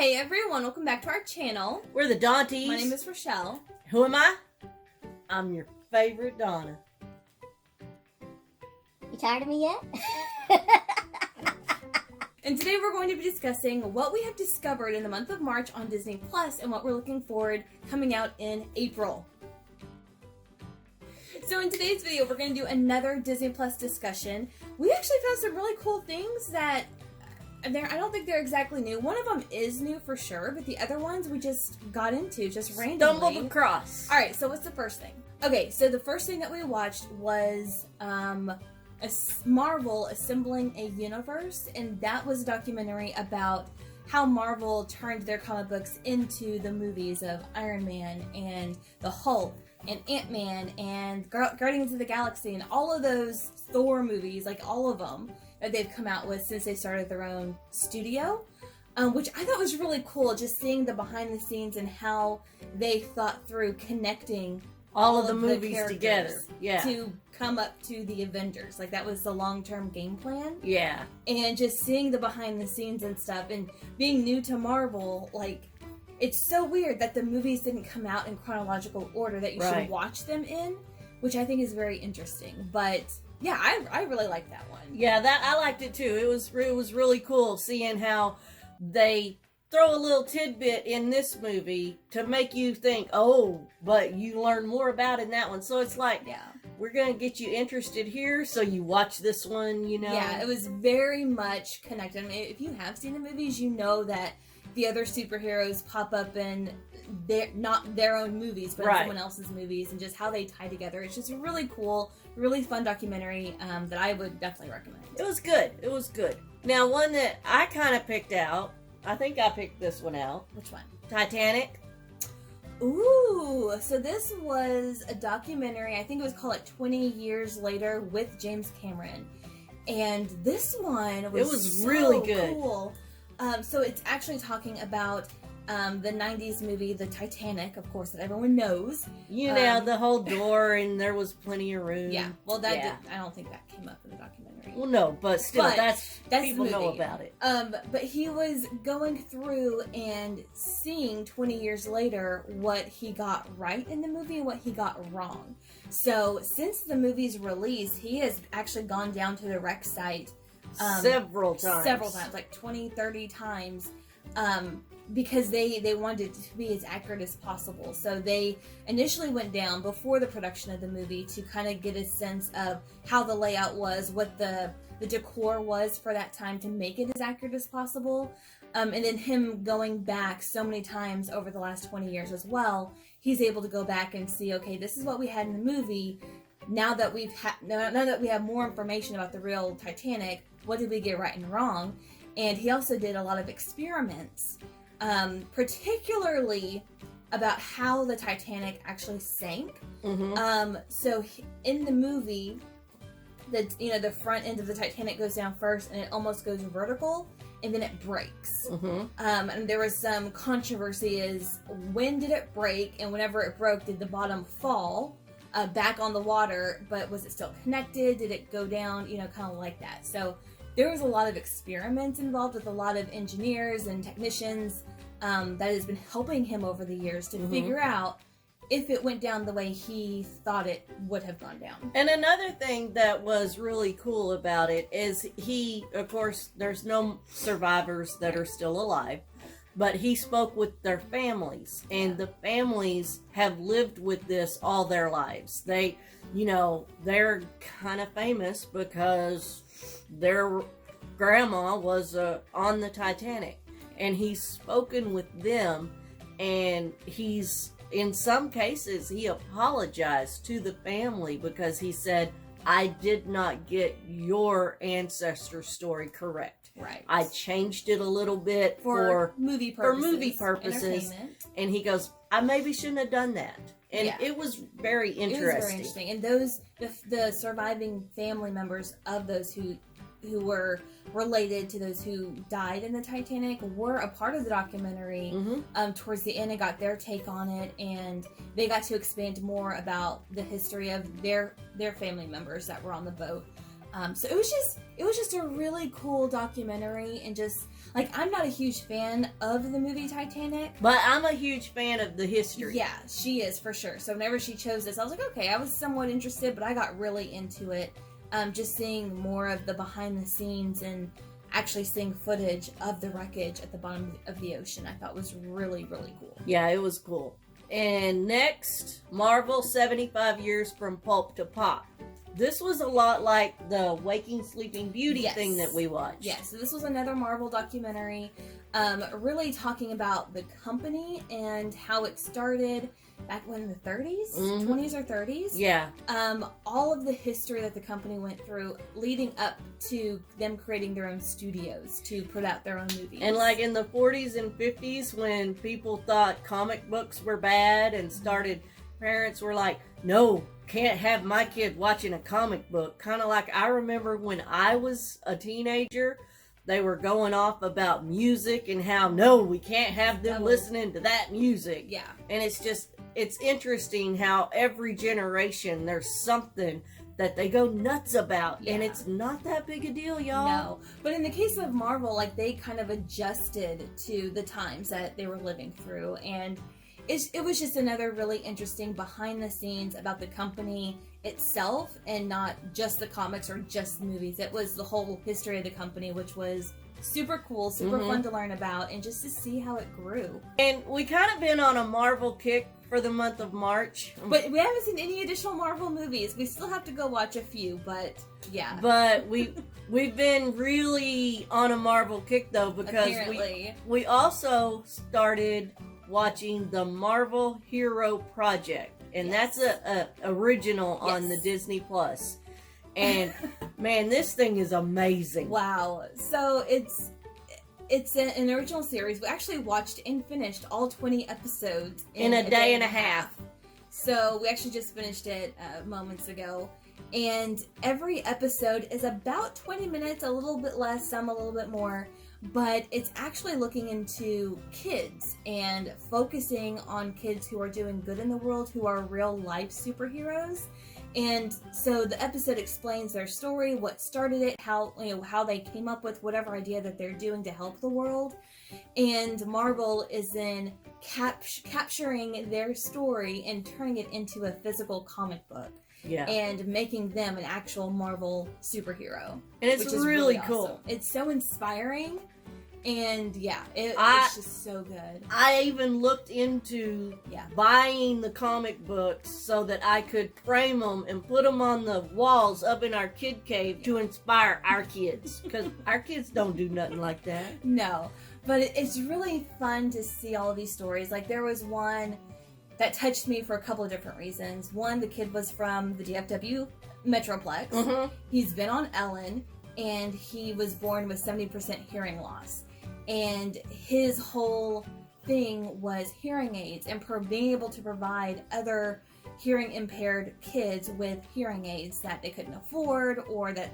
Hey everyone, welcome back to our channel. We're the Dawnties. My name is Rochelle. Who am I? I'm your favorite Donna. You tired of me yet? And today we're going to be discussing what we have discovered in the month of March on Disney Plus and what we're looking forward coming out in April. So in today's video, we're going to do another Disney Plus discussion. We actually found some really cool things that I don't think they're exactly new. One of them is new for sure, but the other ones we just got into just randomly. Stumbled across. All right, so what's the first thing? Okay, so the first thing that we watched was Marvel Assembling a Universe, and that was a documentary about how Marvel turned their comic books into the movies of Iron Man and the Hulk and Ant-Man and Guardians of the Galaxy and all of those Thor movies, like all of them that they've come out with since they started their own studio, which I thought was really cool, just seeing the behind the scenes and how they thought through connecting all of the movies together, to come up to the Avengers. Like, that was the long-term game plan. Yeah. And just seeing the behind the scenes and stuff, and being new to Marvel, like, it's so weird that the movies didn't come out in chronological order that you should watch them in, which I think is very interesting. But yeah, I really like that one. Yeah, I liked it too. It was really cool seeing how they throw a little tidbit in this movie to make you think, oh, but you learn more about it in that one. So it's like, we're going to get you interested here, so you watch this one, you know. Yeah, it was very much connected. I mean, if you have seen the movies, you know that the other superheroes pop up in not their own movies, but in someone else's movies, and just how they tie together. It's just a really cool, really fun documentary that I would definitely recommend. It was good. It was good. Now, one that I kind of picked out, I think I picked this one out. Which one? Titanic. Ooh, so this was a documentary, I think it was called like 20 Years Later with James Cameron. And this one was so really good. Cool. So it's actually talking about the 90s movie, The Titanic, of course, that everyone knows. You know, the whole door, and there was plenty of room. Yeah, well, I don't think that came up in the documentary. Well, no, but still, that's people the movie. know about it. But he was going through and seeing 20 years later what he got right in the movie and what he got wrong. So since the movie's release, he has actually gone down to the rec site several times, like 20, 30 times, because they wanted it to be as accurate as possible. So they initially went down before the production of the movie to kind of get a sense of how the layout was, what the decor was for that time, to make it as accurate as possible. And then him going back so many times over the last 20 years as well, he's able to go back and see, okay, this is what we had in the movie. Now that we have more information about the real Titanic, what did we get right and wrong? And he also did a lot of experiments, particularly about how the Titanic actually sank. So in the movie, the front end of the Titanic goes down first, and it almost goes vertical, and then it breaks. And there was some controversy as when did it break, and whenever it broke, did the bottom fall back on the water, but was it still connected? Did it go down? Kind of like that. So there was a lot of experiments involved with a lot of engineers and technicians that has been helping him over the years to figure out if it went down the way he thought it would have gone down. And another thing that was really cool about it is of course, there's no survivors that are still alive, but he spoke with their families, and the families have lived with this all their lives. They're kind of famous because their grandma was on the Titanic, and he's spoken with them, and in some cases, he apologized to the family because he said, I did not get your ancestor story correct. Right. I changed it a little bit for movie purposes. And he goes, I maybe shouldn't have done that. And it was very interesting. It was very interesting. And the surviving family members of those who were related to those who died in the Titanic were a part of the documentary towards the end, and got their take on it, and they got to expand more about the history of their family members that were on the boat. So it was just a really cool documentary, and just like, I'm not a huge fan of the movie Titanic, but I'm a huge fan of the history. Yeah, she is for sure. So whenever she chose this, I was like, okay, I was somewhat interested, but I got really into it. Just seeing more of the behind the scenes and actually seeing footage of the wreckage at the bottom of the ocean, I thought was really, really cool. Yeah, it was cool. And next, Marvel 75 Years from Pulp to Pop. This was a lot like the Waking Sleeping Beauty thing that we watched. Yes, so this was another Marvel documentary, really talking about the company and how it started back when, in the 30s, 20s or 30s. Yeah. All of the history that the company went through leading up to them creating their own studios to put out their own movies. And like in the 40s and 50s, when people thought comic books were bad and parents were like, no, can't have my kid watching a comic book. Kind of like I remember when I was a teenager, they were going off about music and how, no, we can't have them listening to that music. Yeah. And it's interesting how every generation there's something that they go nuts about. Yeah. And it's not that big a deal, y'all. No. But in the case of Marvel, like, they kind of adjusted to the times that they were living through. And it was just another really interesting behind the scenes about the company itself, and not just the comics or just the movies. It was the whole history of the company, which was super cool, super fun to learn about, and just to see how it grew. And we kind of been on a Marvel kick for the month of March. But we haven't seen any additional Marvel movies. We still have to go watch a few, but yeah. But we've been really on a Marvel kick, though, because we also started watching the Marvel Hero Project, and that's a original on the Disney Plus. And man, this thing is amazing. Wow. So it's an original series. We actually watched and finished all 20 episodes in a day and a half. So we actually just finished it moments ago. And every episode is about 20 minutes, a little bit less, some a little bit more. But it's actually looking into kids and focusing on kids who are doing good in the world, who are real life superheroes. And so the episode explains their story, what started it, how they came up with whatever idea that they're doing to help the world. And Marvel is then capturing their story and turning it into a physical comic book. Yeah. And making them an actual Marvel superhero. And it's really cool. Awesome. It's so inspiring. And yeah, it's just so good. I even looked into buying the comic books so that I could frame them and put them on the walls up in our kid cave to inspire our kids. Because our kids don't do nothing like that. No. But it's really fun to see all of these stories. Like, there was one that touched me for a couple of different reasons. One, the kid was from the DFW Metroplex. Mm-hmm. He's been on Ellen, and he was born with 70% hearing loss. And his whole thing was hearing aids and being able to provide other hearing impaired kids with hearing aids that they couldn't afford or that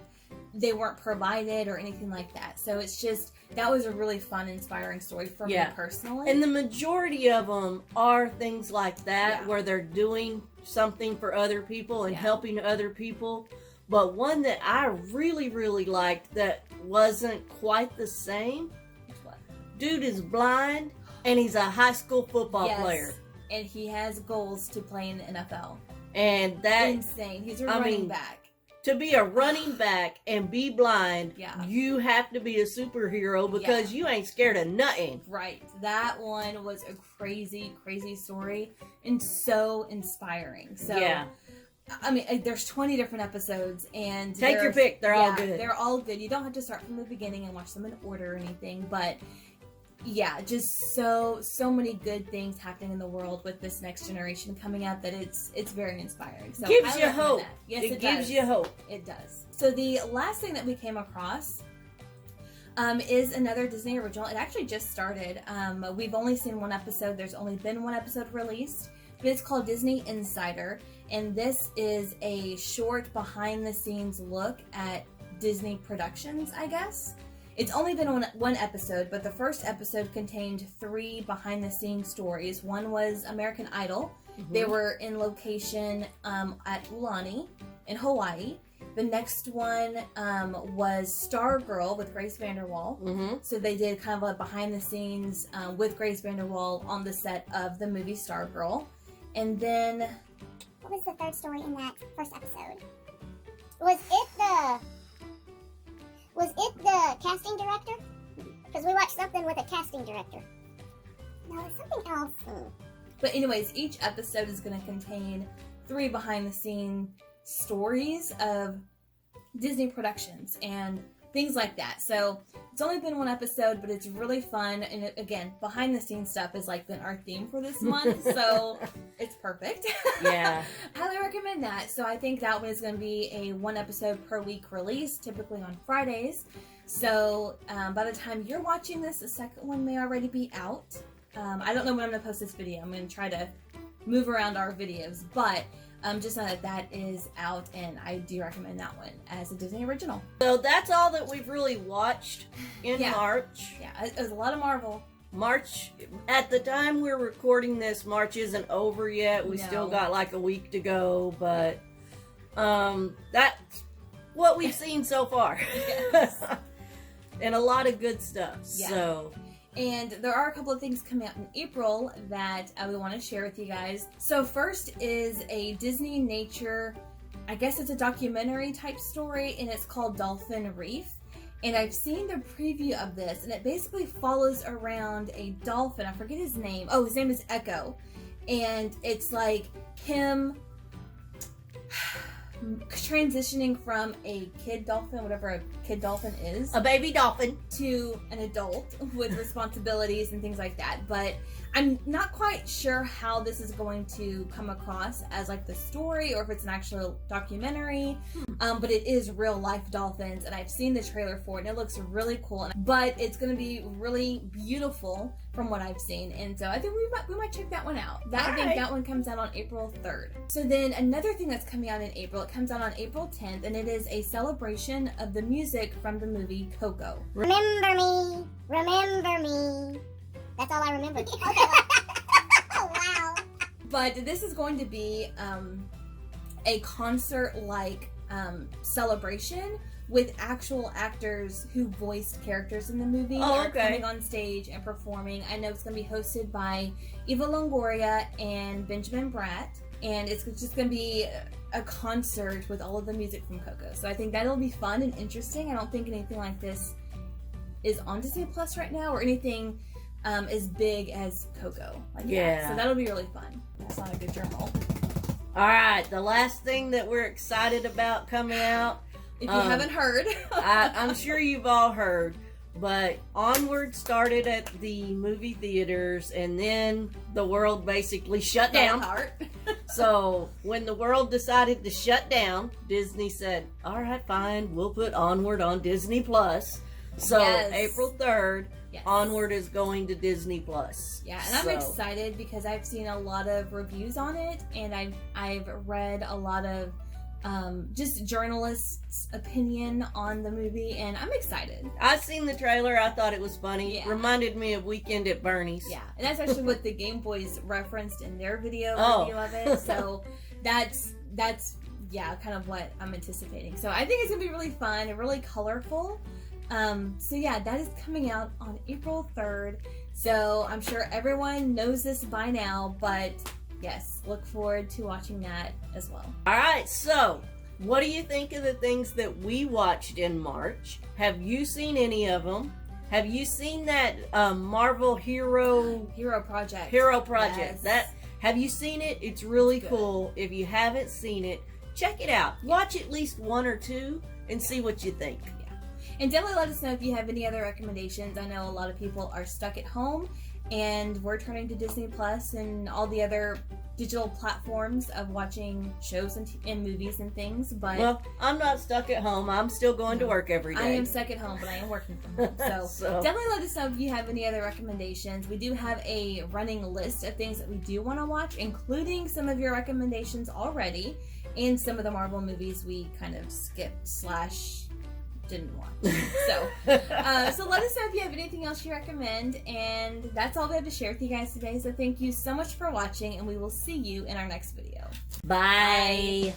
they weren't provided or anything like that. So it's just, that was a really fun, inspiring story for me personally. And the majority of them are things like that, where they're doing something for other people and helping other people. But one that I really, really liked that wasn't quite the same. Dude is blind, and he's a high school football player. And he has goals to play in the NFL. And that's insane. He's a running back. To be a running back and be blind, you have to be a superhero because you ain't scared of nothing. Right. That one was a crazy, crazy story and so inspiring. So, I mean, there's 20 different episodes, and take your pick. They're all good. They're all good. You don't have to start from the beginning and watch them in order or anything, but yeah, just so many good things happening in the world with this next generation coming out that it's very inspiring. So gives you hope. Yes, it gives you hope. It does. So the last thing that we came across is another Disney original. It actually just started. We've only seen one episode. There's only been one episode released, but it's called Disney Insider, and this is a short behind-the-scenes look at Disney productions, I guess. It's only been one episode, but the first episode contained 3 behind-the-scenes stories. One was American Idol. Mm-hmm. They were in location at Ulani in Hawaii. The next one was Stargirl with Grace Vanderwaal. Mm-hmm. So they did kind of a behind the scenes with Grace Vanderwaal on the set of the movie Stargirl. And then... What was the third story in that first episode? Was it the casting director? Because we watched something with a casting director. No, it's something else. But anyways, each episode is going to contain 3 behind-the-scene stories of Disney productions and things like that. So it's only been 1 episode, but it's really fun. And again, behind-the-scenes stuff has like been our theme for this month, so it's perfect. Yeah. Highly recommend that. So I think that one is going to be a 1 episode per week release, typically on Fridays. So by the time you're watching this, the second one may already be out. I don't know when I'm going to post this video. I'm going to try to move around our videos, but just know that that is out, and I do recommend that one as a Disney original. So that's all that we've really watched in March. Yeah, it was a lot of Marvel. March, at the time we're recording this, March isn't over yet. We still got like a week to go, but that's what we've seen so far. Yes. And a lot of good stuff. Yeah. So... And there are a couple of things coming out in April that we want to share with you guys. So first is a Disney nature, I guess it's a documentary type story, and it's called Dolphin Reef. And I've seen the preview of this, and it basically follows around a dolphin. I forget his name. Oh, his name is Echo. And it's like him transitioning from a kid dolphin, whatever a kid dolphin is, a baby dolphin, to an adult with responsibilities and things like that. But I'm not quite sure how this is going to come across as like the story, or if it's an actual documentary. But it is real life dolphins, and I've seen the trailer for it, and it looks really cool. But it's going to be really beautiful from what I've seen, and so I think we might check that one out. I think that one comes out on April 3rd. So then another thing that's coming out in April, it comes out on April 10th, and it is a celebration of the music from the movie Coco. Remember me, remember me. That's all I remember. Oh, wow. But this is going to be a concert-like celebration with actual actors who voiced characters in the movie are coming on stage and performing. I know it's going to be hosted by Eva Longoria and Benjamin Bratt, and it's just going to be a concert with all of the music from Coco. So I think that'll be fun and interesting. I don't think anything like this is on Disney Plus right now, or anything as big as Coco. So that'll be really fun. That's not a good journal. All right, the last thing that we're excited about coming out. If you haven't heard. I'm sure you've all heard, but Onward started at the movie theaters, and then the world basically shut down. So when the world decided to shut down, Disney said, all right, fine, we'll put Onward on Disney Plus. So April 3rd, Onward is going to Disney Plus. Yeah, and I'm excited because I've seen a lot of reviews on it, and I've read a lot of just journalists' opinion on the movie, and I'm excited. I've seen the trailer. I thought it was funny. Reminded me of Weekend at Bernie's. Yeah, and that's actually what the Game Boys referenced in their video review of it. So that's kind of what I'm anticipating. So I think it's gonna be really fun and really colorful. So yeah, that is coming out on April 3rd. So I'm sure everyone knows this by now, but yes, look forward to watching that as well. All right, so what do you think of the things that we watched in March? Have you seen any of them? Have you seen that Marvel Hero Project? Yes. Have you seen it? It's really cool. If you haven't seen it, check it out. Watch at least 1 or 2 and see what you think. And definitely let us know if you have any other recommendations. I know a lot of people are stuck at home, and we're turning to Disney Plus and all the other digital platforms of watching shows and movies and things. But well, I'm not stuck at home. I'm still going to work every day. I am stuck at home, but I am working from home. So definitely let us know if you have any other recommendations. We do have a running list of things that we do want to watch, including some of your recommendations already, and some of the Marvel movies we kind of skipped / didn't watch. So let us know if you have anything else you recommend, and that's all we have to share with you guys today. So thank you so much for watching, and we will see you in our next video. Bye.